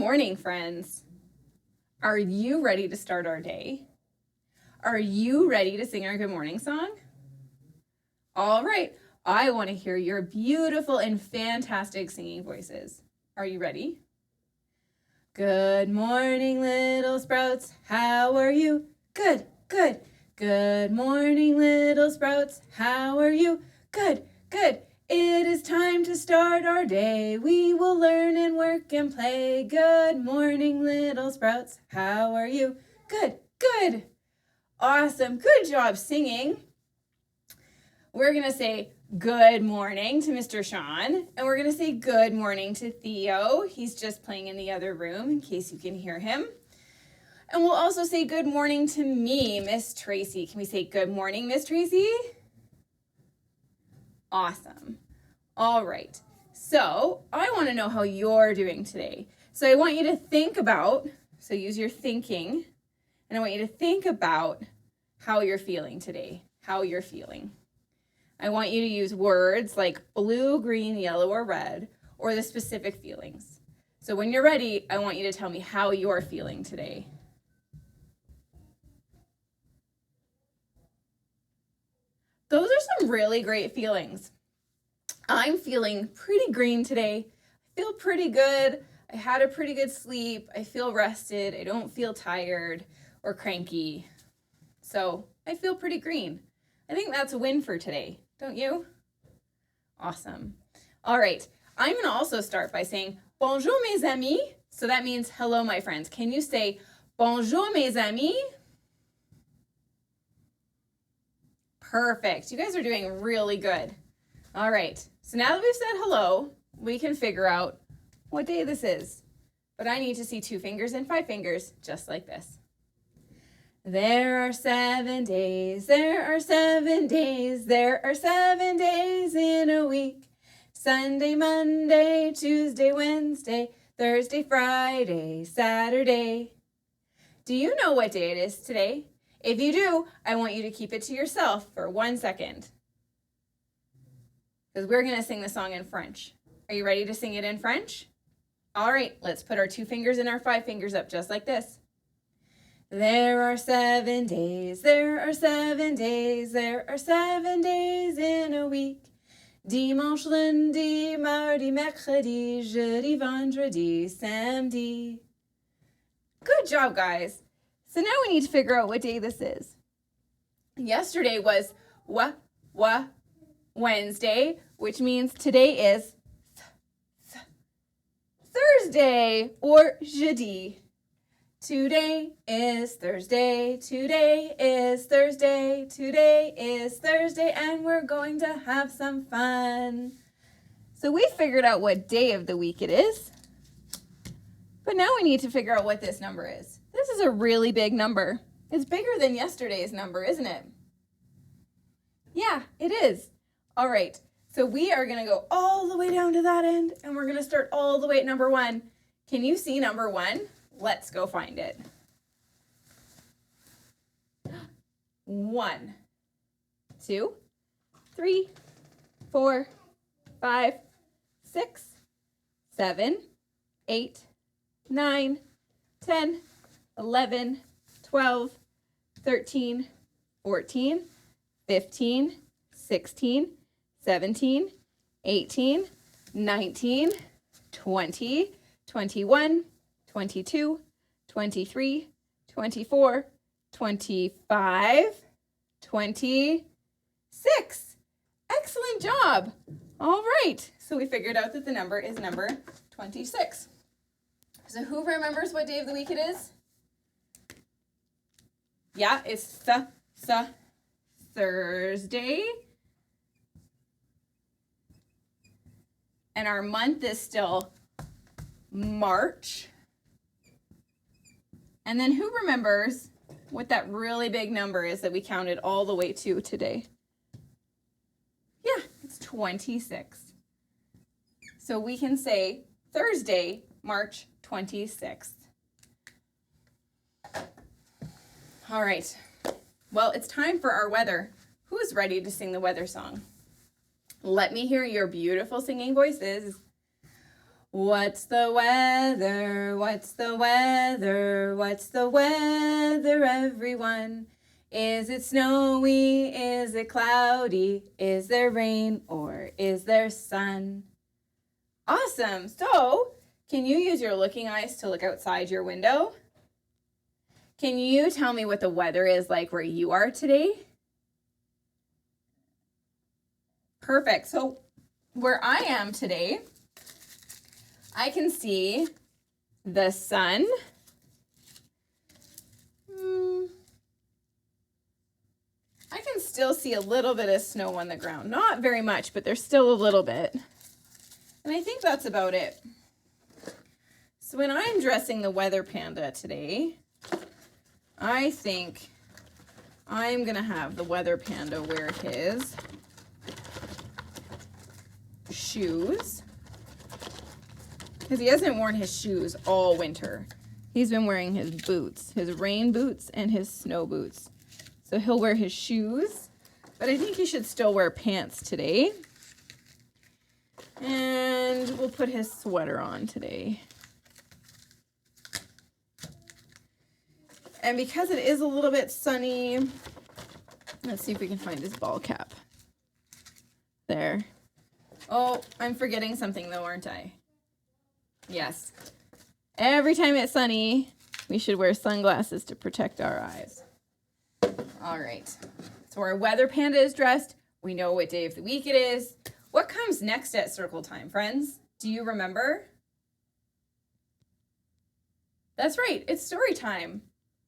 morning, friends. Are you ready to start our day? Are you ready to sing our good morning song? All right, I want to hear your beautiful and fantastic singing voices. Are you ready? Good morning, little sprouts. How are you? Good, good. Good morning, little sprouts. How are you? Good, good. It is time to start our day. We will learn and work and play. Good morning, little sprouts. How are you? Good, good. Awesome. Good job singing. We're going to say good morning to Mr. Sean, and we're going to say good morning to Theo. He's just playing in the other room in case you can hear him. And we'll also say good morning to me, Miss Tracy. Can we say good morning, Miss Tracy? Awesome. All right. So I want to know how you're doing today. So I want you to think about, so use your thinking, and I want you to think about how you're feeling today, how you're feeling. I want you to use words like blue, green, yellow, or red, or the specific feelings. So when you're ready, I want you to tell me how you're feeling today. Those are some really great feelings. I'm feeling pretty green today. I feel pretty good. I had a pretty good sleep. I feel rested. I don't feel tired or cranky. So I feel pretty green. I think that's a win for today, don't you? Awesome. All right. I'm going to also start by saying bonjour mes amis. So that means hello, my friends. Can you say bonjour mes amis? Perfect. You guys are doing really good. All right. So now that we've said hello, we can figure out what day this is. But I need to see 2 fingers and 5 fingers, just like this. There are 7 days, there are 7 days, there are 7 days in a week. Sunday, Monday, Tuesday, Wednesday, Thursday, Friday, Saturday. Do you know what day it is today? If you do, I want you to keep it to yourself for 1 second. Because we're going to sing the song in French. Are you ready to sing it in French? All right, let's put our 2 fingers and our 5 fingers up just like this. There are 7 days, there are 7 days, there are 7 days in a week. Dimanche, lundi, mardi, mercredi, jeudi, vendredi, samedi. Good job, guys. So now we need to figure out what day this is. Yesterday was Wednesday, which means today is Thursday or jeudi. Today is Thursday, today is Thursday, today is Thursday, and we're going to have some fun. So we figured out what day of the week it is, but now we need to figure out what this number is. This is a really big number. It's bigger than yesterday's number, isn't it? Yeah, it is. All right, so we are going to go all the way down to that end, and we're going to start all the way at number 1. Can you see number 1? Let's go find it. 1, 2, 3, 4, 5, 6, 7, 8, 9, 10, 11, 12, 13, 14, 15, 16, 17, 18, 19, 20, 21, 22, 23, 24, 25, 26. Excellent job. All right. So we figured out that the number is number 26. So who remembers what day of the week it is? Yeah, it's Thursday. And our month is still March. And then who remembers what that really big number is that we counted all the way to today? Yeah, it's 26. So we can say Thursday, March 26th. All right. Well, it's time for our weather. Who's ready to sing the weather song? Let me hear your beautiful singing voices. What's the weather? What's the weather? What's the weather, everyone? Is it snowy? Is it cloudy? Is there rain or is there sun? Awesome. So, can you use your looking eyes to look outside your window? Can you tell me what the weather is like where you are today? Perfect. So, where I am today, I can see the sun. I can still see a little bit of snow on the ground. Not very much, but there's still a little bit. And I think that's about it. So when I'm dressing the weather panda today, I think I'm going to have the weather panda wear his shoes. Because he hasn't worn his shoes all winter. He's been wearing his boots, his rain boots and his snow boots. So he'll wear his shoes, but I think he should still wear pants today. And we'll put his sweater on today. And because it is a little bit sunny, let's see if we can find his ball cap. There. Oh, I'm forgetting something though, aren't I? Yes. Every time it's sunny, we should wear sunglasses to protect our eyes. All right. So our weather panda is dressed. We know what day of the week it is. What comes next at circle time, friends? Do you remember? That's right. It's story time.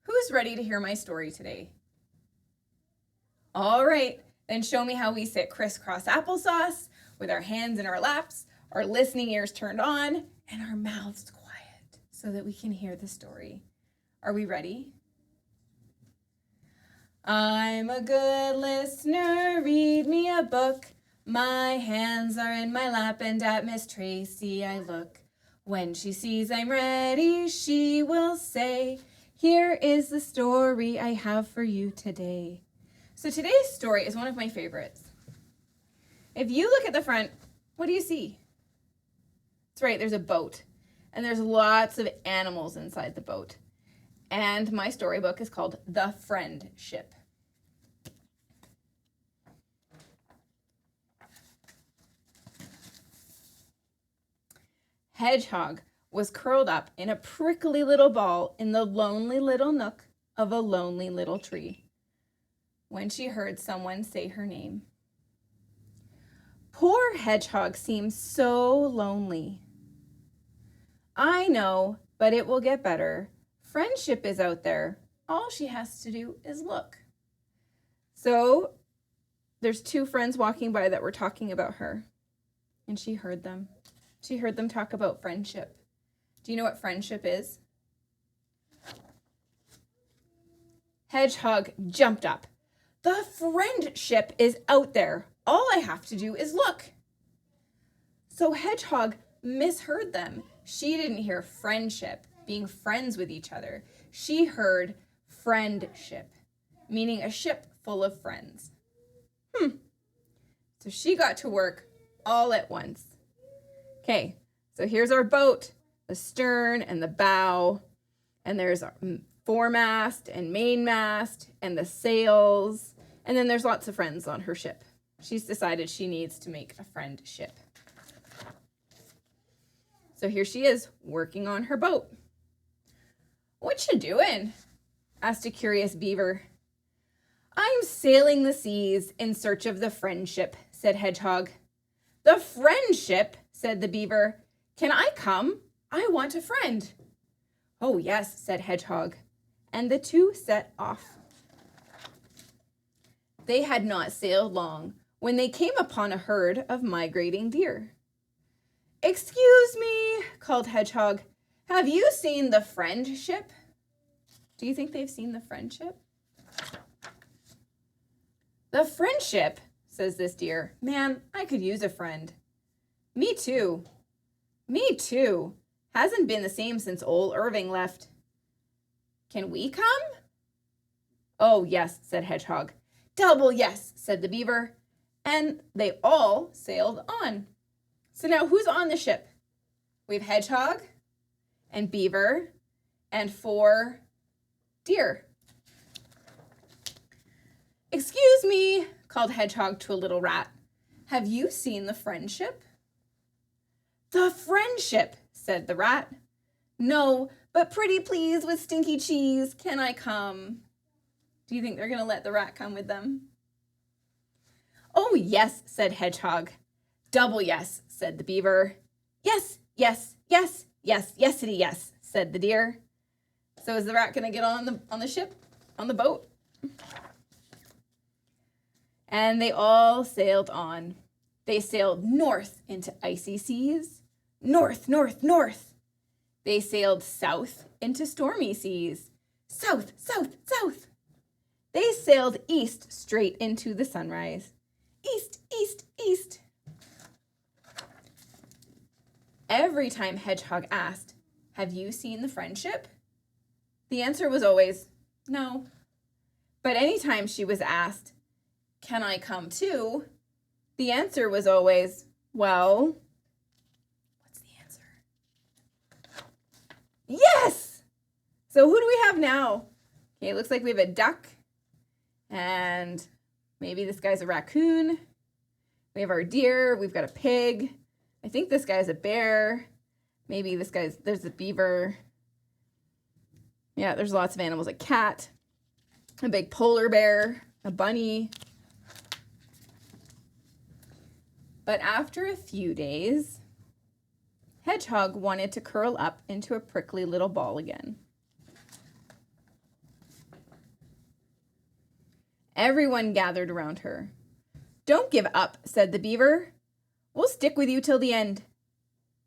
Who's ready to hear my story today? All right. Then show me how we sit crisscross applesauce with our hands in our laps, our listening ears turned on, and our mouths quiet so that we can hear the story. Are we ready? I'm a good listener, read me a book. My hands are in my lap and at Miss Tracy I look. When she sees I'm ready, she will say, here is the story I have for you today. So today's story is one of my favorites. If you look at the front, what do you see? That's right, there's a boat. And there's lots of animals inside the boat. And my storybook is called The Friendship. Hedgehog was curled up in a prickly little ball in the lonely little nook of a lonely little tree when she heard someone say her name. Poor Hedgehog seemed so lonely. I know, but it will get better. Friendship is out there. All she has to do is look. So there's two friends walking by that were talking about her, and she heard them. She heard them talk about friendship. Do you know what friendship is? Hedgehog jumped up. The friendship is out there. All I have to do is look. So Hedgehog misheard them. She didn't hear friendship, being friends with each other. She heard friendship, meaning a ship full of friends. So she got to work all at once. Okay, so here's our boat, the stern and the bow, and there's our foremast and mainmast and the sails, and then there's lots of friends on her ship. She's decided she needs to make a friend ship. So here she is, working on her boat. What you doing? Asked a curious beaver. I'm sailing the seas in search of the friendship, said Hedgehog. The friendship, said the beaver. Can I come? I want a friend. Oh, yes, said Hedgehog. And the two set off. They had not sailed long when they came upon a herd of migrating deer. Excuse me, called Hedgehog. Have you seen the friendship? Do you think they've seen the friendship? The friendship, says this deer. Man, I could use a friend. Me too. Me too. Hasn't been the same since old Irving left. Can we come? Oh, yes, said Hedgehog. Double yes, said the beaver. And they all sailed on. So now who's on the ship? We have hedgehog and beaver and 4 deer. "Excuse me," called Hedgehog to a little rat. "Have you seen the Friendship?" "The Friendship," said the rat. "No, but pretty please with stinky cheese, can I come?" Do you think they're going to let the rat come with them? "Oh, yes," said Hedgehog. "Double yes," said the beaver. "Yes, yes, yes, yes, yesity yes," said the deer. So is the rat going to get on the ship, on the boat? And they all sailed on. They sailed north into icy seas. North, north, north. They sailed south into stormy seas. South, south, south. They sailed east straight into the sunrise. East, east, east. Every time Hedgehog asked, "Have you seen the Friendship?" the answer was always no. But anytime she was asked, "Can I come too?" the answer was always, well, what's the answer? Yes! So who do we have now? Okay, it looks like we have a duck, and maybe this guy's a raccoon. We have our deer, we've got a pig. I think this guy's a bear. Maybe there's a beaver. Yeah, there's lots of animals, a cat, a big polar bear, a bunny. But after a few days, Hedgehog wanted to curl up into a prickly little ball again. Everyone gathered around her. "Don't give up," said the beaver. "We'll stick with you till the end.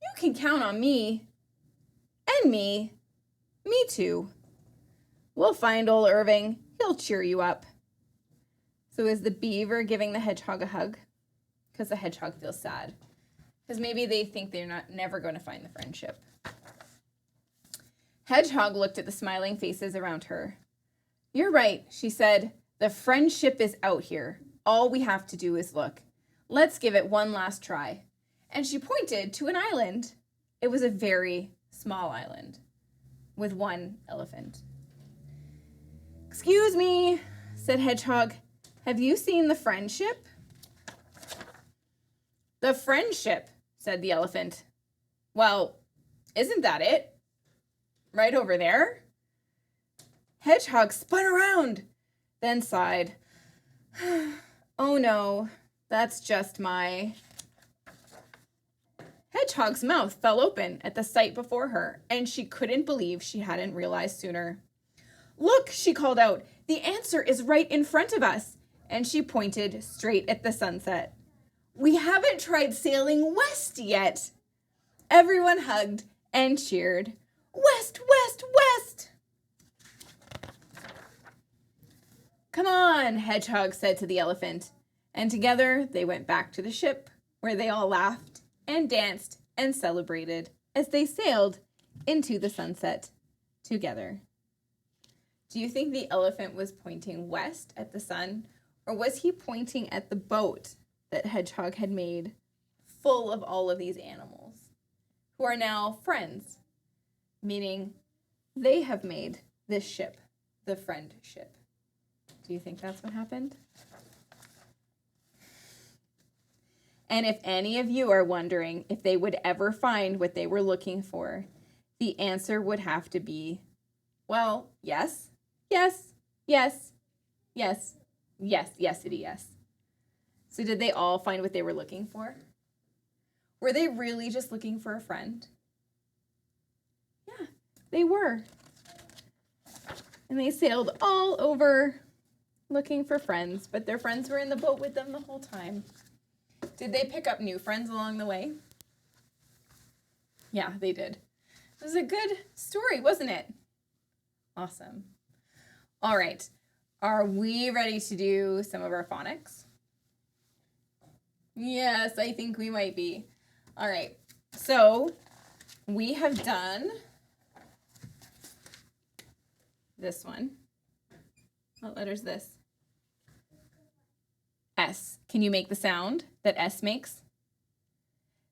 You can count on me. And me. Me too. We'll find old Irving. He'll cheer you up." So is the beaver giving the hedgehog a hug? Because the hedgehog feels sad. Because maybe they think they're never going to find the Friendship. Hedgehog looked at the smiling faces around her. "You're right," she said. "The Friendship is out here. All we have to do is look. Let's give it one last try." And she pointed to an island. It was a very small island with one elephant. "Excuse me," said Hedgehog. "Have you seen the Friendship?" "The Friendship," said the elephant. "Well, isn't that it? Right over there?" Hedgehog spun around, then sighed. "Oh no, that's just my..." Hedgehog's mouth fell open at the sight before her, and she couldn't believe she hadn't realized sooner. "Look," she called out, "the answer is right in front of us." And she pointed straight at the sunset. "We haven't tried sailing west yet." Everyone hugged and cheered. "West, west, west!" "Come on," Hedgehog said to the elephant. And together they went back to the ship, where they all laughed and danced and celebrated as they sailed into the sunset together. Do you think the elephant was pointing west at the sun, or was he pointing at the boat that Hedgehog had made full of all of these animals who are now friends, meaning they have made this ship the Friendship? Do you think that's what happened? And if any of you are wondering if they would ever find what they were looking for, the answer would have to be, well, yes, yes, yes, yes, yes, yesity yes. So did they all find what they were looking for? Were they really just looking for a friend? Yeah, they were. And they sailed all over looking for friends, but their friends were in the boat with them the whole time. Did they pick up new friends along the way? Yeah, they did. It was a good story, wasn't it? Awesome. All right. Are we ready to do some of our phonics? Yes, I think we might be. All right. So we have done this one. What letter is this? S. Can you make the sound that S makes?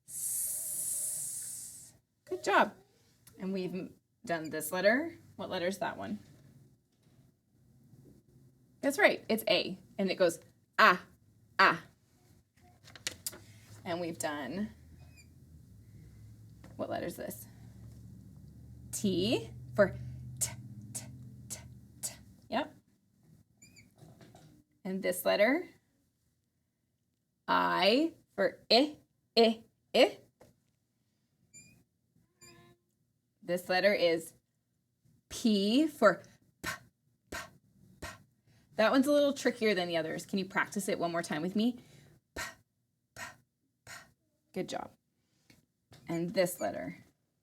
S. Good job. And we've done this letter. What letter is that one? That's right. It's A. And it goes ah, ah. And we've done, what letter is this? T for t, t, t, t. Yep. And this letter, I for I, I, I. This letter is P for p, p, p. That one's a little trickier than the others. Can you practice it one more time with me? P, p, p. Good job. And this letter,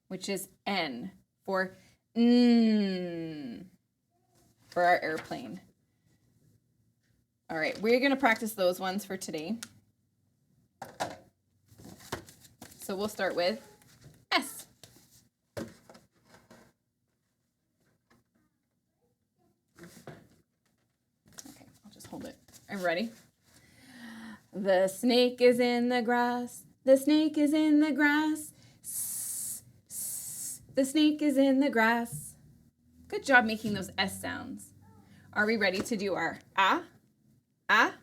which is N for N, for our airplane. All right, we're going to practice those ones for today. So we'll start with S. Okay, I'll just hold it. I'm ready. The snake is in the grass. The snake is in the grass. S, s, the snake is in the grass. Good job making those S sounds. Are we ready to do our ah? Ah?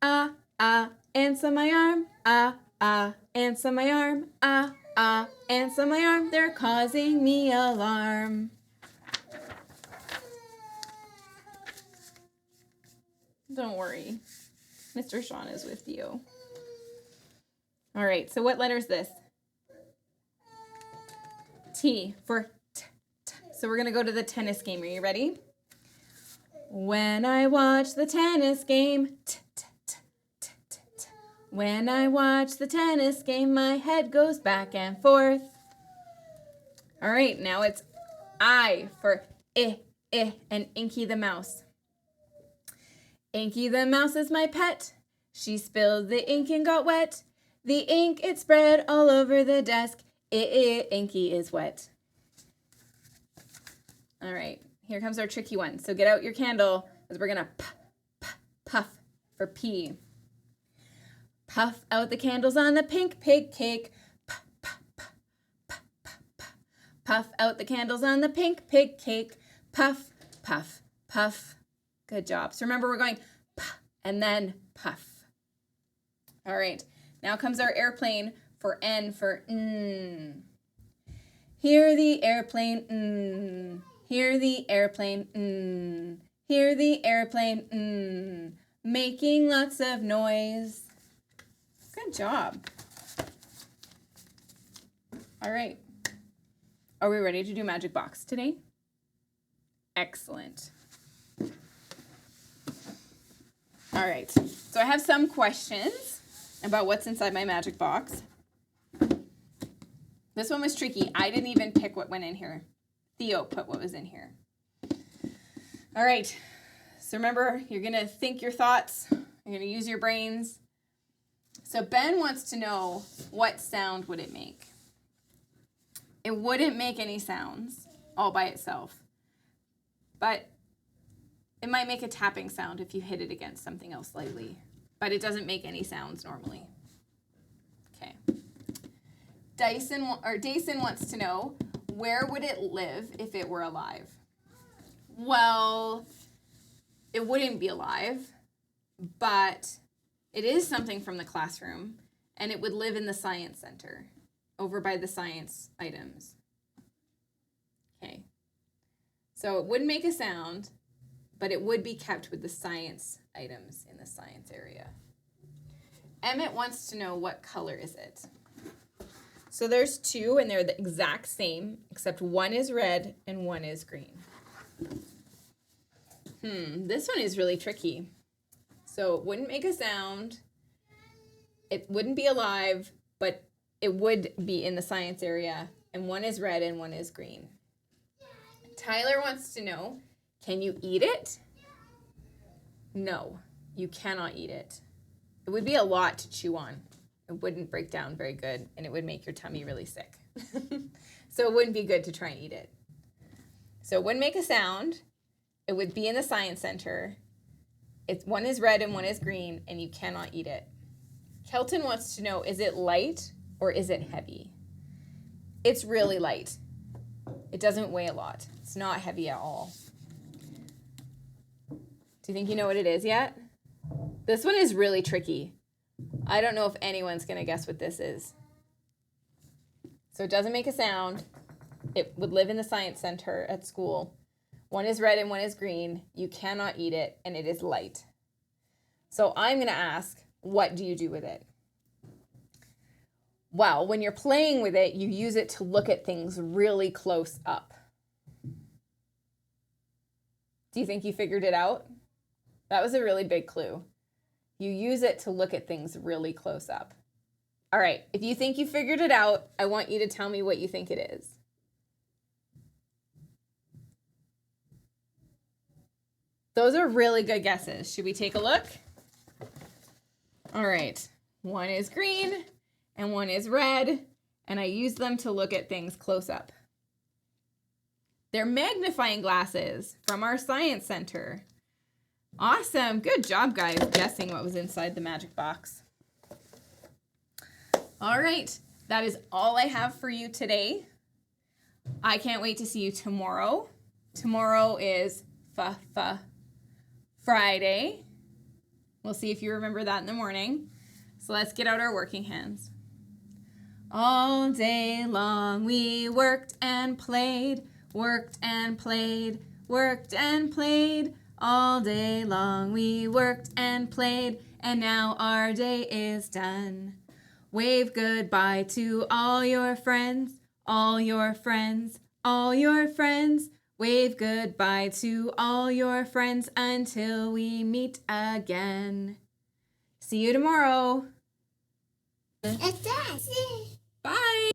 Ah, ah, ants on my arm. Ah, ah, ants on my arm. Ah, ah, ants on my arm. They're causing me alarm. Don't worry. Mr. Sean is with you. All right, so what letter is this? T for t, t. So we're going to go to the tennis game. Are you ready? When I watch the tennis game, t, t, t, t, t, t. When I watch the tennis game, my head goes back and forth. All right, now it's I for I, and Inky the mouse. Inky the mouse is my pet. She spilled the ink and got wet. The ink, it spread all over the desk. Inky is wet. All right, here comes our tricky one. So get out your candle, as we're gonna puff for P. Puff out the candles on the pink pig cake. Puff out the candles on the pink pig cake. Puff, puff, puff. Good job. So remember, we're going puff and then puff. All right, now comes our airplane for N for N. Hear the airplane, N. Hear the airplane, N. Hear the airplane, N. Making lots of noise. Good job. All right. Are we ready to do Magic Box today? Excellent. All right. So I have some questions about what's inside my Magic Box. This one was tricky. I didn't even pick what went in here. Theo put what was in here. All right. So remember, you're going to think your thoughts. You're going to use your brains. So Ben wants to know, what sound would it make? It wouldn't make any sounds all by itself, but it might make a tapping sound if you hit it against something else lightly, but it doesn't make any sounds normally. Okay. Dyson wants to know, where would it live if it were alive? Well, it wouldn't be alive, but it is something from the classroom, and it would live in the science center, over by the science items. Okay. So it wouldn't make a sound, but it would be kept with the science items in the science area. Emmett wants to know, what color is it? So there's two, and they're the exact same, except one is red and one is green. This one is really tricky. So it wouldn't make a sound, it wouldn't be alive, but it would be in the science area, and one is red and one is green. Tyler wants to know, can you eat it? No, you cannot eat it. It would be a lot to chew on. It wouldn't break down very good, and it would make your tummy really sick. So it wouldn't be good to try and eat it. So it wouldn't make a sound. It would be in the science center. One is red and one is green, and you cannot eat it. Kelton wants to know, is it light or is it heavy? It's really light. It doesn't weigh a lot. It's not heavy at all. Do you think you know what it is yet? This one is really tricky. I don't know if anyone's going to guess what this is. So it doesn't make a sound. It would live in the science center at school. One is red and one is green. You cannot eat it, and it is light. So I'm going to ask, what do you do with it? Well, when you're playing with it, you use it to look at things really close up. Do you think you figured it out? That was a really big clue. You use it to look at things really close up. All right, if you think you figured it out, I want you to tell me what you think it is. Those are really good guesses. Should we take a look? All right, one is green and one is red, and I use them to look at things close up. They're magnifying glasses from our science center. Awesome, good job, guys, guessing what was inside the magic box. All right, that is all I have for you today. I can't wait to see you tomorrow. Tomorrow is Friday. We'll see if you remember that in the morning. So let's get out our working hands. All day long we worked and played, worked and played, worked and played. All day long we worked and played, and now our day is done. Wave goodbye to all your friends, all your friends, all your friends. Wave goodbye to all your friends until we meet again. See you tomorrow. Bye.